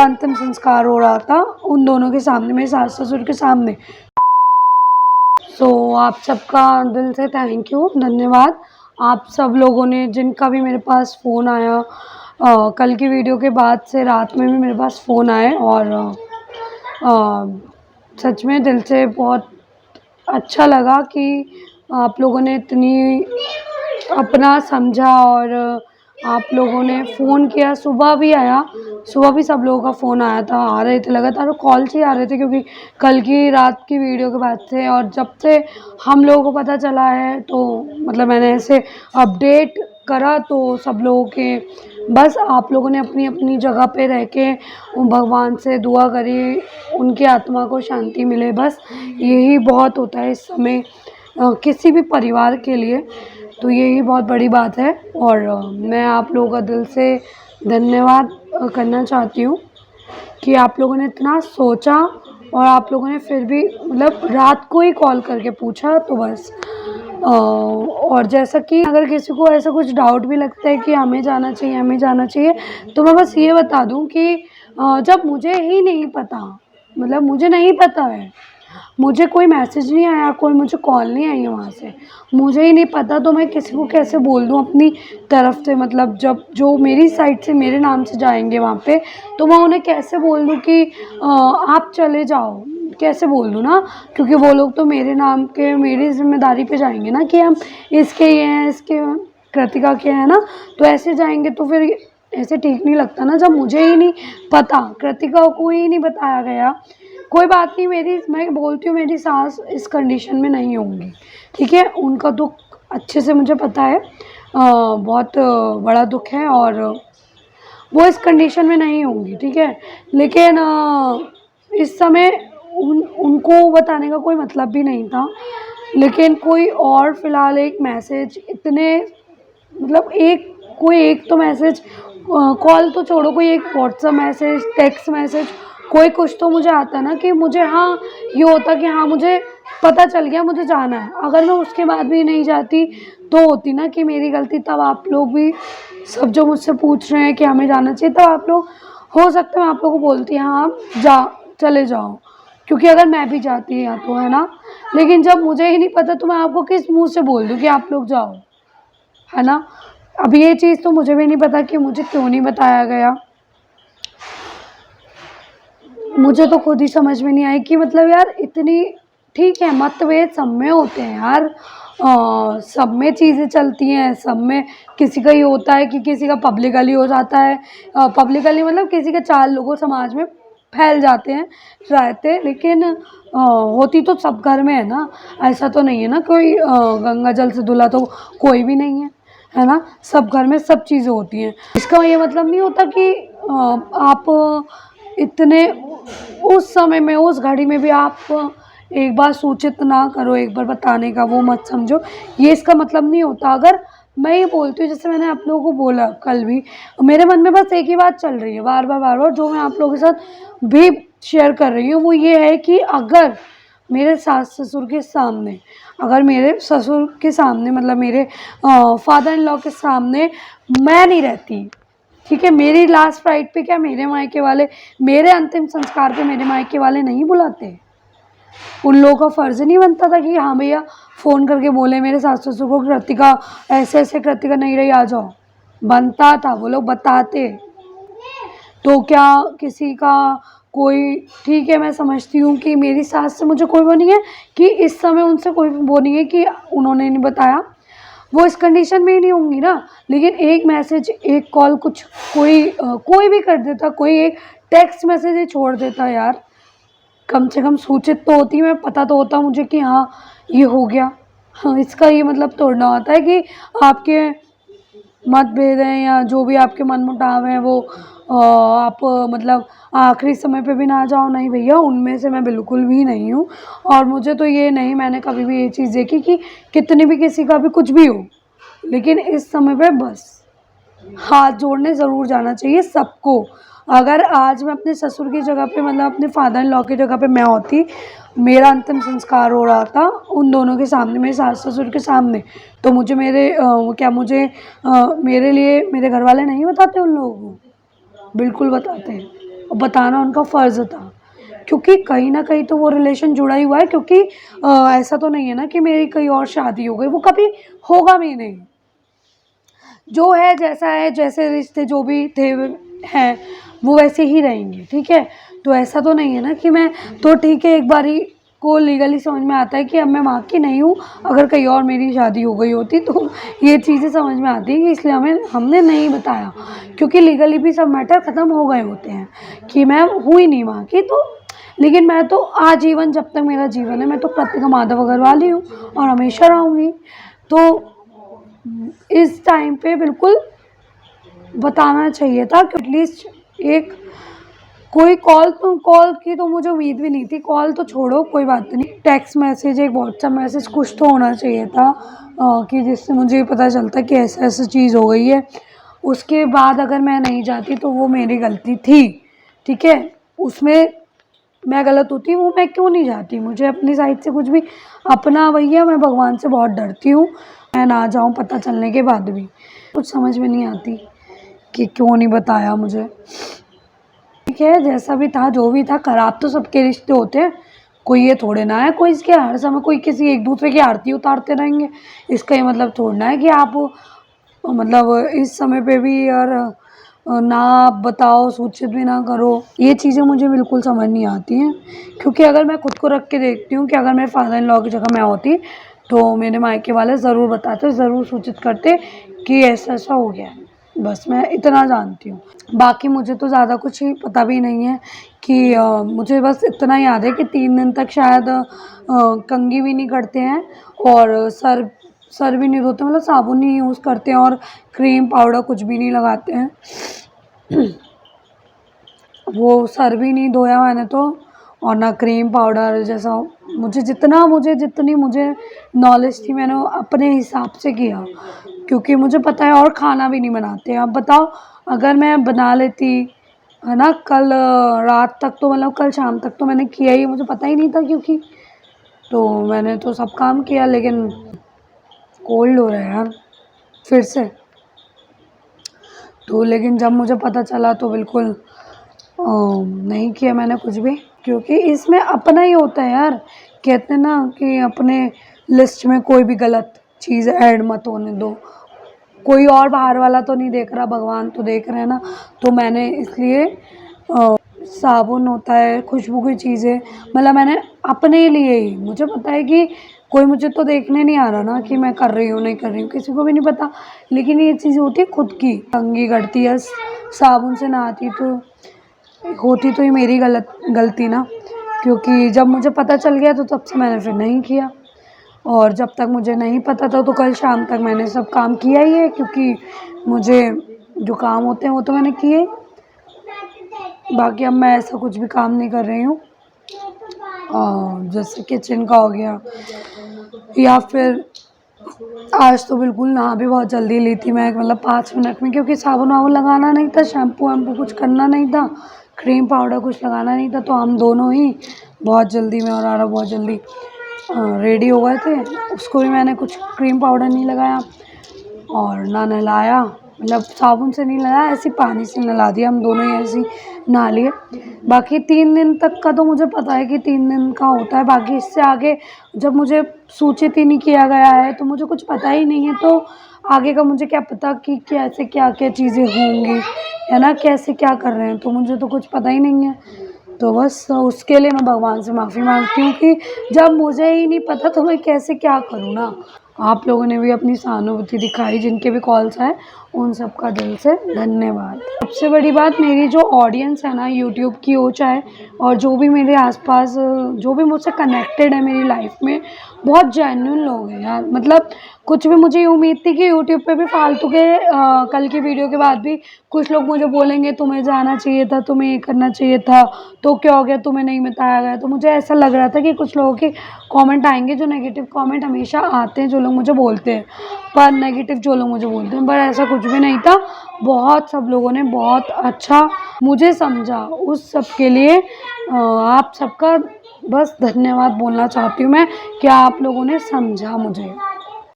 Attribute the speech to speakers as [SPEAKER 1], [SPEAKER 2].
[SPEAKER 1] अंतिम संस्कार हो रहा था उन दोनों के सामने, मेरे सास ससुर के सामने। आप सबका दिल से थैंक यू, धन्यवाद। आप सब लोगों ने, जिनका भी मेरे पास फ़ोन आया, कल की वीडियो के बाद से रात में भी मेरे पास फ़ोन आए और सच में दिल से बहुत अच्छा लगा कि आप लोगों ने इतनी अपना समझा और आप लोगों ने फ़ोन किया। सुबह भी आया, सुबह भी सब लोगों का फ़ोन आया था, आ रहे थे लगातार, कॉल्स ही आ रहे थे क्योंकि कल की रात की वीडियो के बाद से। और जब से हम लोगों को पता चला है तो मतलब मैंने ऐसे अपडेट करा तो सब लोगों के, बस आप लोगों ने अपनी अपनी जगह पे रह के भगवान से दुआ करी, उनकी आत्मा को शांति मिले, बस यही बहुत होता है इस समय किसी भी परिवार के लिए। तो यही बहुत बड़ी बात है और मैं आप लोगों का दिल से धन्यवाद करना चाहती हूँ कि आप लोगों ने इतना सोचा और आप लोगों ने फिर भी मतलब रात को ही कॉल करके पूछा। तो बस और जैसा कि अगर किसी को ऐसा कुछ डाउट भी लगता है कि हमें जाना चाहिए, हमें जाना चाहिए, तो मैं बस ये बता दूं कि जब मुझे ही नहीं पता, मतलब मुझे नहीं पता है, मुझे कोई मैसेज नहीं आया, कोई मुझे कॉल नहीं आई है वहाँ से, मुझे ही नहीं पता, तो मैं किसी को कैसे बोल दूँ अपनी तरफ से। मतलब जब जो मेरी साइड से मेरे नाम से जाएंगे वहाँ पे, तो मैं उन्हें कैसे बोल दूँ कि आप चले जाओ, कैसे बोल दूँ ना, क्योंकि वो लोग तो मेरे नाम के, मेरी जिम्मेदारी पे जाएंगे ना कि हम इसके ये हैं, इसके कृतिका के हैं ना, तो ऐसे जाएंगे तो फिर ऐसे ठीक नहीं लगता ना, जब मुझे ही नहीं पता, कृतिका को ही नहीं बताया गया। कोई बात नहीं, मैं बोलती हूँ मेरी सास इस कंडीशन में नहीं होंगी, ठीक है, उनका दुख अच्छे से मुझे पता है, बहुत बड़ा दुख है और वो इस कंडीशन में नहीं होंगी, ठीक है। लेकिन इस समय उनको बताने का कोई मतलब भी नहीं था, लेकिन कोई और फ़िलहाल एक मैसेज, इतने मतलब कोई एक तो मैसेज, कॉल तो छोड़ो, कोई एक व्हाट्सएप मैसेज, टेक्स्ट मैसेज, कोई कुछ तो मुझे आता ना कि मुझे, हाँ ये होता कि हाँ मुझे पता चल गया मुझे जाना है। अगर मैं उसके बाद भी नहीं जाती तो होती ना कि मेरी गलती, तब आप लोग भी सब जो मुझसे पूछ रहे हैं कि हमें जाना चाहिए, तब आप लोग, हो सकता है मैं आप लोगों को बोलती हाँ आप चले जाओ, क्योंकि अगर मैं भी जाती या तो, है ना। लेकिन जब मुझे ही नहीं पता तो मैं आपको किस मुँह से बोल दूँ कि आप लोग जाओ, है ना। अब ये चीज़ तो मुझे भी नहीं पता कि मुझे क्यों नहीं बताया गया, मुझे तो खुद ही समझ में नहीं आई कि मतलब यार इतनी, ठीक है मतभेद सब में होते हैं यार, सब में चीज़ें चलती हैं, सब में किसी का ये होता है कि किसी का पब्लिकली हो जाता है, पब्लिकली मतलब किसी के 4 लोगों समाज में फैल जाते हैं रहते, लेकिन होती तो सब घर में है ना, ऐसा तो नहीं है ना कोई गंगा जल से धुला तो कोई भी नहीं है ना, सब घर में सब चीज़ें होती हैं। इसका ये मतलब नहीं होता कि आप इतने उस समय में, उस घड़ी में भी आप एक बार सूचित ना करो, एक बार बताने का वो मत समझो, ये इसका मतलब नहीं होता। अगर मैं ये बोलती हूँ, जैसे मैंने आप लोगों को बोला कल भी, मेरे मन में बस एक ही बात चल रही है बार बार, जो मैं आप लोगों के साथ भी शेयर कर रही हूँ, वो ये है कि अगर मेरे सास ससुर के सामने, अगर मेरे ससुर के सामने, मतलब मेरे फादर इन लॉ के सामने मैं नहीं रहती, ठीक है, मेरी लास्ट फ्लाइट पे क्या मेरे मायके वाले, मेरे अंतिम संस्कार पे मेरे मायके वाले नहीं बुलाते, उन लोगों का फ़र्ज़ नहीं बनता था कि हाँ भैया फ़ोन करके बोले मेरे सास ससुर को, कृतिका ऐसे ऐसे, कृतिका नहीं रही आ जाओ, बनता था, वो लोग बताते। तो क्या किसी का कोई, ठीक है मैं समझती हूँ कि मेरी सास से मुझे कोई वो नहीं है कि इस समय उनसे कोई वो नहीं है कि उन्होंने नहीं बताया, वो इस कंडीशन में ही नहीं होंगी ना। लेकिन एक मैसेज, एक कॉल, कुछ कोई भी कर देता, कोई एक टेक्स्ट मैसेज ही छोड़ देता यार, कम से कम सूचित तो होती, मैं पता तो होता मुझे कि हाँ ये हो गया। हाँ, इसका ये मतलब तोड़ना होता है कि आपके मतभेद हैं या जो भी आपके मनमुटाव हैं वो आप मतलब आखिरी समय पे भी ना जाओ, नहीं भैया उनमें से मैं बिल्कुल भी नहीं हूँ। और मुझे तो ये नहीं, मैंने कभी भी ये चीज़ देखी कि कितनी भी किसी का भी कुछ भी हो, लेकिन इस समय पे बस हाथ जोड़ने ज़रूर जाना चाहिए सबको। अगर आज मैं अपने ससुर की जगह पे, मतलब अपने फादर इन लॉ की जगह पे मैं होती, मेरा अंतिम संस्कार हो रहा था उन दोनों के सामने, मेरे सास ससुर के सामने, तो मुझे मेरे लिए मेरे घर वाले नहीं बताते उन लोगों को, बिल्कुल बताते हैं। और बताना उनका फ़र्ज़ था, क्योंकि कहीं न कहीं तो वो रिलेशन जुड़ा ही हुआ है, क्योंकि ऐसा तो नहीं है ना कि मेरी कहीं और शादी हो गई, वो कभी होगा भी नहीं। जो है जैसा है, जैसे रिश्ते जो भी थे हैं, वो वैसे ही रहेंगे, ठीक है? तो ऐसा तो नहीं है ना कि मैं तो ठीक है, एक बारी को लीगली समझ में आता है कि अब मैं माँ की नहीं हूँ, अगर कहीं और मेरी शादी हो गई होती तो ये चीज़ें समझ में आती हैं कि इसलिए हमने नहीं बताया, क्योंकि लीगली भी सब मैटर ख़त्म हो गए होते हैं कि मैं हूँ ही नहीं माँ की। तो लेकिन मैं तो आजीवन, जब तक मेरा जीवन है, मैं तो प्रतिका माधव अग्रवाल ही हूँ और हमेशा रहूँगी। तो इस टाइम पे बिल्कुल बताना चाहिए था कि एटलीस्ट एक कोई कॉल की तो मुझे उम्मीद भी नहीं थी। कॉल तो छोड़ो, कोई बात नहीं, टेक्स्ट मैसेज, एक व्हाट्सएप मैसेज कुछ तो होना चाहिए था कि जिससे मुझे पता चलता कि ऐसा चीज़ हो गई है। उसके बाद अगर मैं नहीं जाती तो वो मेरी गलती थी, ठीक है? उसमें मैं गलत होती, वो मैं क्यों नहीं जाती? मुझे अपनी साइड से कुछ भी अपना भैया, मैं भगवान से बहुत डरती हूँ, मैं ना जाऊँ पता चलने के बाद भी। कुछ समझ में नहीं आती कि क्यों नहीं बताया मुझे। ठीक है, जैसा भी था, जो भी था, खराब तो सबके रिश्ते होते हैं, कोई ये थोड़े ना है कोई इसके हर समय कोई किसी एक दूसरे की आरती उतारते रहेंगे। इसका ये मतलब थोड़ा ना है कि आप मतलब इस समय पे भी यार ना आप बताओ, सूचित भी ना करो। ये चीज़ें मुझे बिल्कुल समझ नहीं आती हैं, क्योंकि अगर मैं खुद को रख के देखती हूँ कि अगर मेरे फादर इन लॉ की जगह मैं होती तो मेरे मायके वाले ज़रूर बताते, ज़रूर सूचित करते कि ऐसा-ऐसा हो गया है। बस मैं इतना जानती हूँ। बाकी मुझे तो ज़्यादा कुछ ही पता भी नहीं है कि मुझे बस इतना याद है कि 3 दिन तक शायद कंघी भी नहीं करते हैं और सर भी नहीं धोते, मतलब साबुन ही यूज़ करते हैं और क्रीम पाउडर कुछ भी नहीं लगाते हैं। वो सर भी नहीं धोया मैंने तो, और ना क्रीम पाउडर जैसा। जितनी मुझे नॉलेज थी, मैंने अपने हिसाब से किया, क्योंकि मुझे पता है। और खाना भी नहीं बनाते। अब बताओ, अगर मैं बना लेती, है ना, कल रात तक तो, मतलब कल शाम तक तो मैंने किया ही, मुझे पता ही नहीं था, क्योंकि तो मैंने तो सब काम किया। लेकिन कोल्ड हो रहा है यार फिर से। तो लेकिन जब मुझे पता चला तो बिल्कुल नहीं किया मैंने कुछ भी, क्योंकि इसमें अपना ही होता है यार। कहते हैं ना कि अपने लिस्ट में कोई भी गलत चीज़ ऐड मत होने दो। कोई और बाहर वाला तो नहीं देख रहा, भगवान तो देख रहे हैं ना। तो मैंने इसलिए साबुन होता है, खुशबू की चीज़ें, मतलब मैंने अपने लिए ही, मुझे पता है कि कोई मुझे तो देखने नहीं आ रहा ना कि मैं कर रही हूँ नहीं कर रही हूँ, किसी को भी नहीं पता। लेकिन ये चीज़ होती है खुद की, कंघी करती है, साबुन से नहाती, तो होती तो ये मेरी गलती ना, क्योंकि जब मुझे पता चल गया तो तब से मैंने फिर नहीं किया। और जब तक मुझे नहीं पता था तो कल शाम तक मैंने सब काम किया ही है, क्योंकि मुझे जो काम होते हैं वो तो मैंने किए। बाकी अब मैं ऐसा कुछ भी काम नहीं कर रही हूँ, जैसे किचन का हो गया, या फिर आज तो बिल्कुल नहा भी बहुत जल्दी ली थी मैं, मतलब 5 मिनट में, क्योंकि साबुन वाबुन लगाना नहीं था, शैम्पू वैम्पू कुछ करना नहीं था, क्रीम पाउडर कुछ लगाना नहीं था। तो हम दोनों ही बहुत जल्दी में, और आरा बहुत जल्दी रेडी हो गए थे। उसको भी मैंने कुछ क्रीम पाउडर नहीं लगाया और ना नहलाया, मतलब साबुन से नहीं नहलाया, ऐसे पानी से नहला दिया, हम दोनों ही ऐसे ही नहा लिए। बाकी 3 दिन तक का तो मुझे पता है कि 3 दिन का होता है। बाकी इससे आगे जब मुझे सूचित ही नहीं किया गया है तो मुझे कुछ पता ही नहीं है, तो आगे का मुझे क्या पता कि कैसे क्या-क्या चीज़ें होंगी, है ना? कैसे क्या कर रहे हैं, तो मुझे तो कुछ पता ही नहीं है। तो बस उसके लिए मैं भगवान से माफ़ी माँगती हूँ कि जब मुझे ही नहीं पता तो मैं कैसे क्या करूँ ना। आप लोगों ने भी अपनी सहानुभूति दिखाई, जिनके भी कॉल्स आए उन सब का दिल से धन्यवाद। सबसे बड़ी बात, मेरी जो ऑडियंस है ना यूट्यूब की, हो चाहे और जो भी मेरे आसपास जो भी मुझसे कनेक्टेड है मेरी लाइफ में, बहुत जेन्युइन लोग हैं यार। मतलब कुछ भी मुझे ये उम्मीद थी कि यूट्यूब पे भी फालतू के कल की वीडियो के बाद भी कुछ लोग मुझे बोलेंगे तुम्हें जाना चाहिए था, तुम्हें ये करना चाहिए था, तो क्या हो गया, तुम्हें नहीं बताया गया। तो मुझे ऐसा लग रहा था कि कुछ लोगों के कमेंट आएंगे, जो नेगेटिव कमेंट हमेशा आते हैं, जो लोग मुझे बोलते हैं, पर नेगेटिव जो लोग मुझे बोलते हैं, पर ऐसा कुछ भी नहीं था। बहुत सब लोगों ने बहुत अच्छा मुझे समझा, उस सब के लिए आप सबका बस धन्यवाद बोलना चाहती हूँ मैं कि आप लोगों ने समझा मुझे।